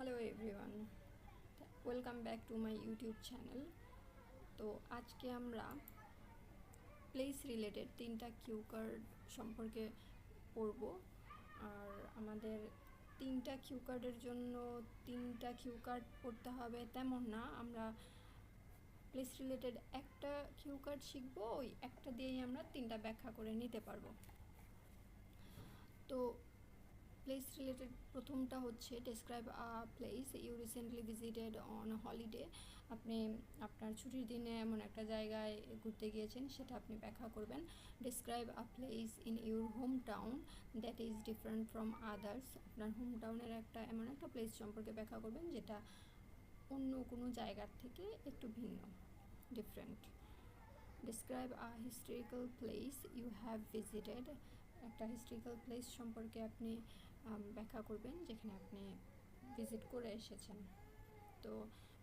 Hello everyone, welcome back to my YouTube channel. তো আজকে আমরা প্লেস রিলেটেড 3টা কিউ কার্ড সম্পর্কে পড়ব। আর আমাদের 3টা কিউ কার্ডের জন্য 3টা কিউ কার্ড পড়তে হবে তেমন না, আমরা প্লেস রিলেটেড একটা কিউ কার্ড শিখবো, ওই একটা দিয়েই আমরা 3টা ব্যাখ্যা করে নিতে পারবো। তো প্লেস রিলেটেড প্রথমটা হচ্ছে describe a place you recently visited on holiday. আপনি আপনার ছুটির দিনে এমন একটা জায়গায় ঘুরতে গিয়েছেন, সেটা আপনি ব্যাখ্যা করবেন। Describe a place in your home town that is different from others. আপনার হোম টাউনের এমন একটা প্লেস সম্পর্কে ব্যাখ্যা করবেন যেটা অন্য কোনো জায়গার থেকে একটু ভিন্ন, different. Describe a historical place you have visited. একটা হিস্টোরিক্যাল প্লেস সম্পর্কে আপনি ব্যাখ্যা করবেন যেখানে আপনি ভিজিট করে এসেছেন। তো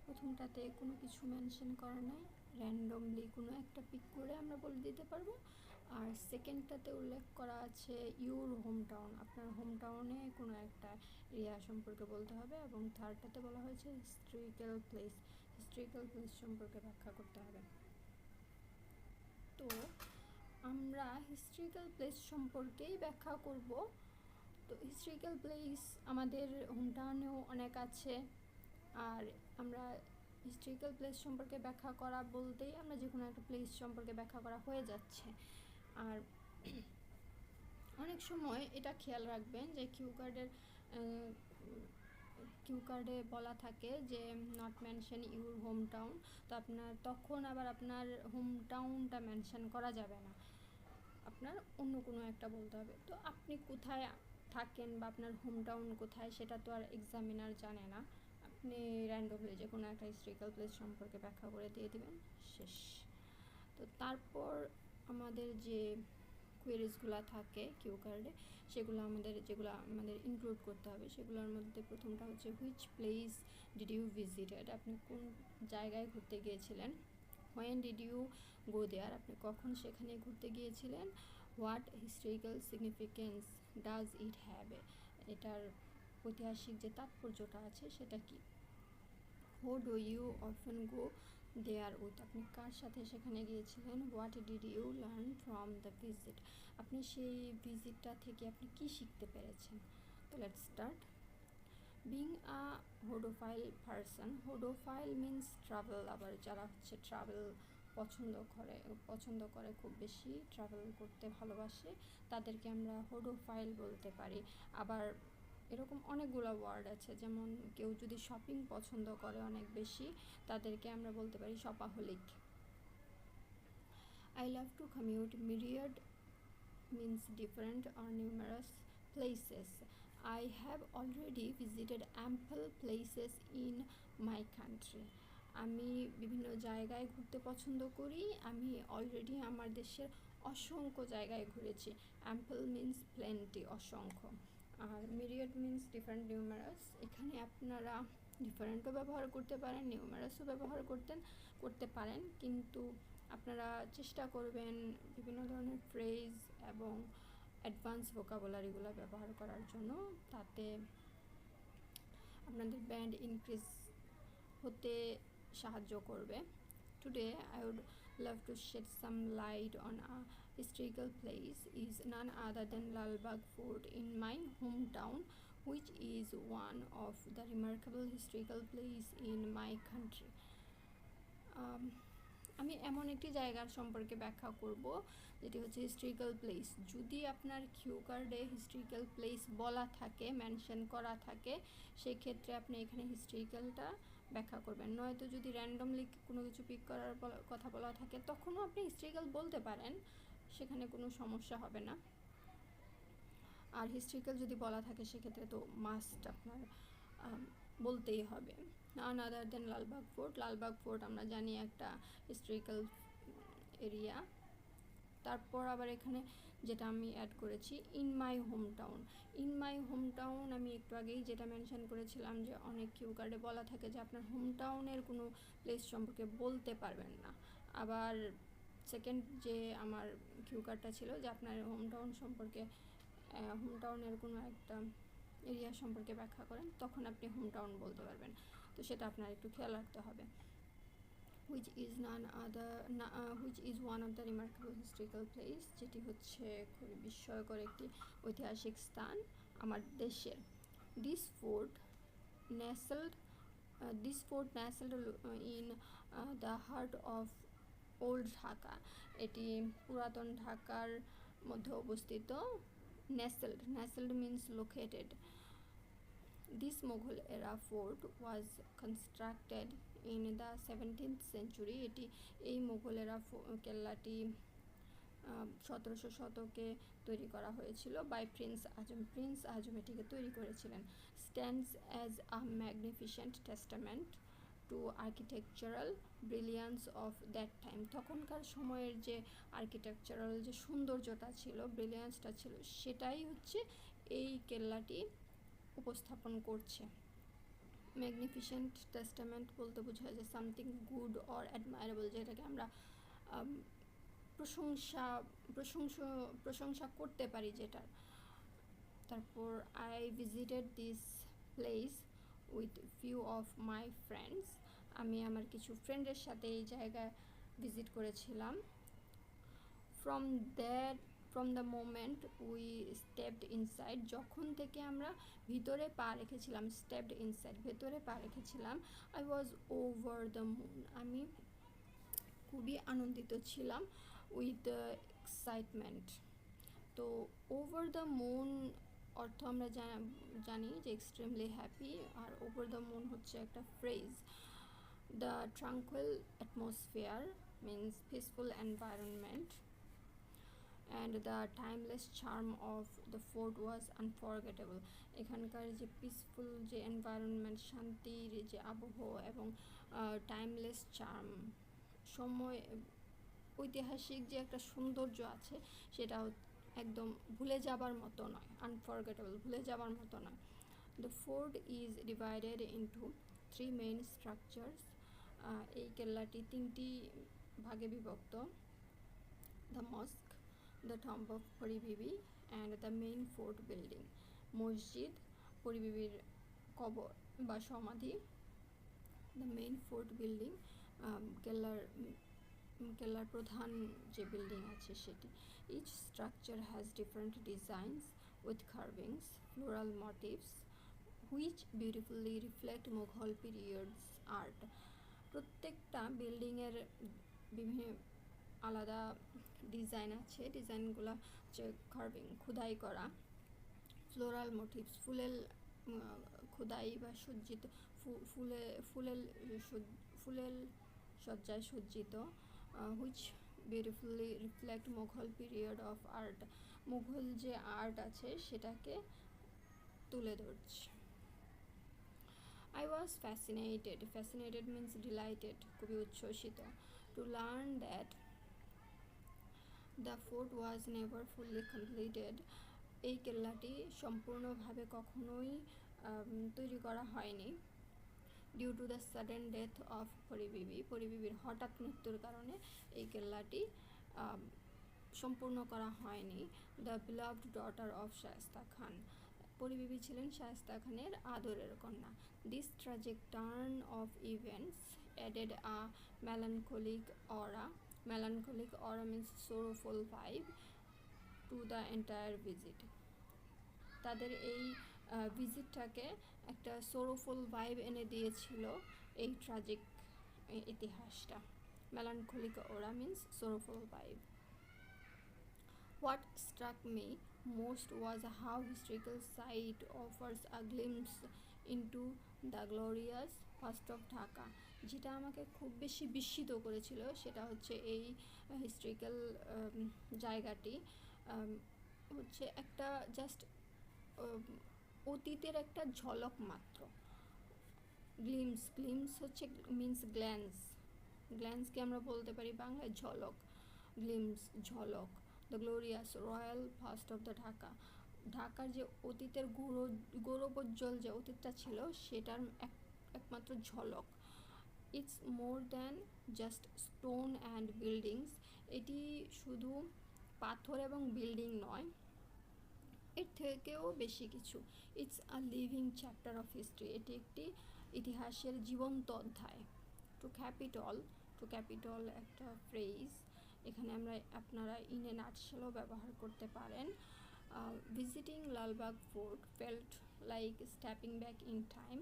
প্রথমটাতে কোনো কিছু মেনশন করা নাই, র্যান্ডমলি কোনো একটা পিক করে আমরা বলে দিতে পারবো। আর সেকেন্ডটাতে উল্লেখ করা আছে ইউর হোম টাউন, আপনার হোম টাউনে কোনো একটা এরিয়া সম্পর্কে বলতে হবে। এবং থার্ডটাতে বলা হয়েছে হিস্টোরিক্যাল প্লেস সম্পর্কে ব্যাখ্যা করতে হবে। তো আমরা হিস্টোরিক্যাল প্লেস সম্পর্কেই ব্যাখ্যা করব। তো হিস্টোরিক্যাল প্লেস আমাদের হোম টাউনেও অনেক আছে। আর আমরা হিস্টোরিক্যাল প্লেস সম্পর্কে ব্যাখ্যা করা বলতেই আমরা যে কোনো একটা প্লেস সম্পর্কে ব্যাখ্যা করা হয়ে যাচ্ছে। আর অনেক সময় এটা খেয়াল রাখবেন যে কিউ কার্ডে বলা থাকে যে not mention your home town. তো তখন আবার আপনার হোম টাউনটা মেনশন করা যাবে না, আপনার অন্য কোনো একটা বলতে হবে। তো আপনি কোথায় থাকেন বা আপনার হোম টাউন কোথায় সেটা তো আর এক্সামিনার জানে না, আপনি র্যান্ডমলি যে কোনো একটা হিস্টোরিক্যাল প্লেস সম্পর্কে ব্যাখ্যা করে দিয়ে দিবেন, শেষ। তো তারপর আমাদের যে কোয়েরিজগুলো থাকে কিউ কার্ডে, যেগুলো আমাদের ইনক্লুড করতে হবে, সেগুলোর মধ্যে প্রথমটা হচ্ছে which place did you visited, আপনি কোন জায়গায় ঘুরতে গিয়েছিলেন। When did you go there, আপনি কখন সেখানে ঘুরতে গিয়েছিলেন। What historical significance does it have, এটার ঐতিহাসিক যে তাৎপর্যটা আছে সেটা কি। Who do you often go there with, আপনি কার সাথে সেখানে গিয়েছিলেন। What did you learn from the visit, আপনি সেই ভিজিটটা থেকে আপনি কি শিখতে পেরেছেন। তো let's start. Being a হোডোফাইল person, হোডোফাইল means travel, আবার যারা হচ্ছে ট্রাভেল পছন্দ করে খুব বেশি ট্রাভেল করতে ভালোবাসে, তাদেরকে আমরা হোডোফাইল বলতে পারি। আবার এরকম অনেকগুলো ওয়ার্ড আছে, যেমন কেউ যদি শপিং পছন্দ করে অনেক বেশি, তাদেরকে আমরা বলতে পারি shopaholic. I love to commute, myriad means different or numerous places. I have already visited ample places in my country. আমি বিভিন্ন জায়গায় ঘুরতে পছন্দ করি, আমি অলরেডি আমার দেশের অসংখ্য জায়গায় ঘুরেছি। অ্যাম্পল মিন্স প্লেন্টি, অসংখ্য। আর মিরিয়ড মিন্স ডিফারেন্ট, নিউমারাস, এখানে আপনারা ডিফারেন্টও ব্যবহার করতে পারেন, নিউমারাসও ব্যবহার করতে পারেন, কিন্তু আপনারা চেষ্টা করবেন বিভিন্ন ধরনের ফ্রেজ এবং অ্যাডভান্স ভোকাবুলারিগুলো ব্যবহার করার জন্য, তাতে আপনাদের ব্যান্ড ইনক্রিজ হতে সাহায্য করবে। Today I would love to shed some light on a historical place is none other than Lalbagh fort in my home town, which is one of the remarkable historical place in my country. আমি এমন একটি জায়গার সম্পর্কে ব্যাখ্যা করব যেটি হচ্ছে historical place. যদি আপনার কিউ কার্ডে হিস্টোরিক্যাল প্লেস বলা থাকে, মেনশন করা থাকে, সেক্ষেত্রে আপনি এখানে হিস্টোরিক্যালটা ব্যাখ্যা করবেন। নয়তো যদি র্যান্ডমলি কোনো কিছু পিক করার কথা বলা থাকে, তখনও আপনি হিস্টোরিক্যাল বলতে পারেন, সেখানে কোনো সমস্যা হবে না। আর হিস্টোরিক্যাল যদি বলা থাকে সেক্ষেত্রে তো মাস্ট আপনার বলতেই হবে। নান other than Lalbagh fort, Lalbagh fort আমরা জানি একটা হিস্টোরিক্যাল এরিয়া। তারপর আবার এখানে যেটা আমি অ্যাড করেছি, in my home town. In my home town আমি একটু আগেই যেটা মেনশন করেছিলাম যে অনেক কিউ কার্ডে বলা থাকে যে আপনার হোম টাউনের কোনো প্লেস সম্পর্কে বলতে পারবেন না। আবার সেকেন্ড যে আমার কিউ কার্ডটা ছিল যে আপনার হোম টাউন সম্পর্কে, হোম টাউনের কোনো একটা এরিয়া সম্পর্কে ব্যাখ্যা করেন, তখন আপনি হোম টাউন বলতে পারবেন। তো সেটা আপনার একটু খেয়াল রাখতে হবে। which is one of the remarkable historical place, যেটি হচ্ছে খুবই বিস্ময়কর একটি ঐতিহাসিক স্থান আমার দেশের। This fort nestled in the heart of old Dhaka. এটি পুরাতন ঢাকার মধ্যে অবস্থিত। nestled means located. This Mughal era fort was constructed in the 17th century. এই মুঘল এরা কেল্লাটি 1700 শতকে তৈরি করা হয়েছিল বাই প্রিন্স আজম এটিকে তৈরি করেছিলেন। Stands as a magnificent testament to architectural brilliance of that time. তখনকার সময়ের যে আর্কিটেকচারাল যে সৌন্দর্যটা ছিল, ব্রিলিয়ান্সটা ছিল, সেটাই হচ্ছে এই কেল্লাটি উপস্থাপন করছে। ম্যাগনিফিসেন্ট টেস্টামেন্ট বলতে বোঝায় যে সামথিং গুড অর অ্যাডমায়ারেবল, যেটাকে আমরা প্রশংসা করতে পারি যেটার। তারপর I visited this place with few of my friends. আমি আমার কিছু ফ্রেন্ডের সাথে এই জায়গায় ভিজিট করেছিলাম। From the moment we stepped inside, যখন থেকে আমরা ভিতরে পা রেখেছিলাম, স্টেপড ইনসাইড ভেতরে পা রেখেছিলাম, I was over the moon, আমি খুবই আনন্দিত ছিলাম, উইথ এক্সাইটমেন্ট। তো ওভার দ্য মুন অর্থ আমরা জানি যে এক্সট্রিমলি হ্যাপি, আর ওভার দ্য মুন হচ্ছে একটা phrase. The tranquil atmosphere means peaceful environment and the timeless charm of the fort was unforgettable. এখানকার যে পিসফুল যে এনভায়রনমেন্ট, শান্তির যে আবহ এবং টাইমলেস চার্ম, সময় ঐতিহাসিক যে একটা সৌন্দর্য আছে, সেটা একদম ভুলে যাবার মতো নয়, আনফরগেটেবল, ভুলে যাবার মতো নয়। The fort is divided into 3 main structures. এই কেল্লাটি 3টি ভাগে বিভক্ত। The mosque, the tomb of Pari Bibi, and the main fort building. মসজিদ, পরি বিবির কবর বা সমাধি। the main fort building, কেল্লার প্রধান যে বিল্ডিং আছে সেটি। each structure has different designs with carvings, floral motifs which beautifully reflect Mughal periods art. প্রত্যেকটা বিল্ডিংয়ের বিভিন্ন আলাদা ডিজাইন আছে, ডিজাইনগুলো হচ্ছে কার্ভিং, খোদাই করা। ফ্লোরাল মোটিভস, ফুলের খোদাই বা সজ্জিত, ফুলের সজ্জায় সজ্জিত। Which beautifully reflect Mughal period of art, Mughal যে আর্ট আছে সেটাকে তুলে ধরছে। I was fascinated means delighted, খুবই উচ্ছ্বসিত, to learn that the fort was never fully completed. এই কেল্লাটি সম্পূর্ণভাবে কখনোই তৈরি করা হয়নি। due to the sudden death of পরি বিবির হঠাৎ মৃত্যুর কারণে এই কেল্লাটি সম্পূর্ণ করা হয়নি। the beloved daughter of Shaista Khan, পরি বিবি ছিলেন শায়েস্তা খানের আদরের কন্যা। this tragic turn of events added a melancholic aura means sorrowful vibe to the entire visit. তাদের এই ভিজিটটাকে একটা সোরোফুল ভাইব এনে দিয়েছিল এই ট্র্যাজিক ইতিহাসটা। melancholic aura means sorrowful vibe. What struck me most was how historical site offers a glimpse into the glorious past of Dhaka. যেটা আমাকে খুব বেশি বিস্মিত করেছিল সেটা হচ্ছে এই হিস্ট্রিক্যাল জায়গাটি হচ্ছে একটা জাস্ট অতীতের একটা ঝলক মাত্র। গ্লিমস হচ্ছে মিন্স গ্ল্যান্সকে আমরা বলতে পারি বাংলায় ঝলক, গ্লিমস ঝলক। The glorious royal fast of the ঢাকার যে অতীতের গৌরবোজ্জ্বল যে অতীতটা ছিল সেটার একমাত্র ঝলক। It's more than just stone and buildings, এটি শুধু পাথর এবং বিল্ডিং নয়, এর থেকেও বেশি কিছু। It's a living chapter of history, এটি একটি ইতিহাসের জীবন্ত অধ্যায়। টু ক্যাপিটল একটা ফ্রেজ, এখানে আপনারা ইন এ নাটশেলও ব্যবহার করতে পারেন। Visiting Lalbagh fort felt like stepping back in time.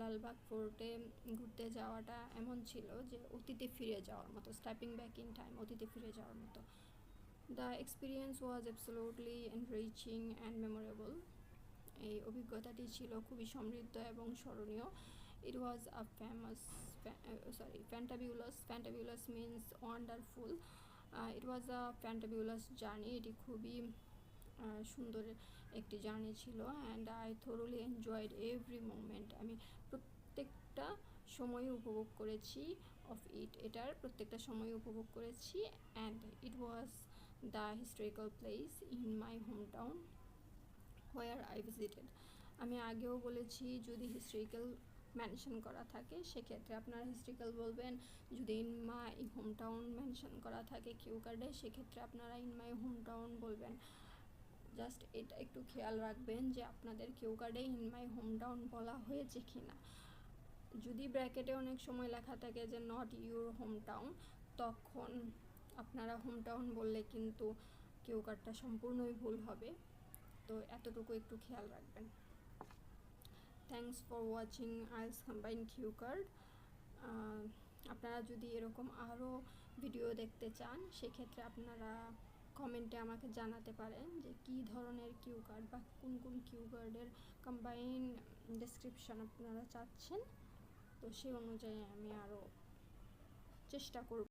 Lalbagh ফোর্টে ঘুরতে যাওয়াটা এমন ছিল যে অতীতে ফিরে যাওয়ার মতো, স্টেপিং ব্যাক ইন টাইম, অতীতে ফিরে যাওয়ার মতো। The experience was absolutely enriching and memorable. এই অভিজ্ঞতাটি ছিল খুবই সমৃদ্ধ এবং স্মরণীয়। ইট ওয়াজ আ ফ্যান্টাবিউলাস মিনস ওয়ান্ডারফুল। ইট ওয়াজ আ ফ্যান্টাবিউলাস জার্নি, এটি খুবই সুন্দর একটি জার্নি ছিল। And I thoroughly enjoyed every moment, আমি প্রত্যেকটা সময় উপভোগ করেছি এটার প্রত্যেকটা সময় উপভোগ করেছি। And it was the historical place in my home town where I visited. আমি আগেও বলেছি, যদি হিস্টোরিক্যাল মেনশন করা থাকে সেক্ষেত্রে আপনারা হিস্টোরিক্যাল বলবেন, যদি in my home town mention করা থাকে কিউ কার্ডে সেক্ষেত্রে আপনারা ইন মাই হোম টাউন বলবেন। জাস্ট এটা একটু খেয়াল রাখবেন যে আপনাদের কিউ কার্ডে ইন মাই হোম টাউন বলা হয়েছে কি না। যদি ব্র্যাকেটে অনেক সময় লেখা থাকে যে নট ইউর হোম টাউন, তখন আপনারা হোম টাউন বললে কিন্তু কিউ কার্ডটা সম্পূর্ণই ভুল হবে, তো এতটুকু একটু খেয়াল রাখবেন। Thanks for watching IELTS combined cue card. আপনারা যদি এরকম আরও ভিডিও দেখতে চান সেক্ষেত্রে আপনারা কমেন্টে আমাকে জানাতে পারেন যে কী ধরনের কিউ কার্ড বা কোন কোন কিউ কার্ডের কম্বাইন ডেসক্রিপশন আপনারা চাচ্ছেন, তো সেই অনুযায়ী আমি আরও চেষ্টা করব।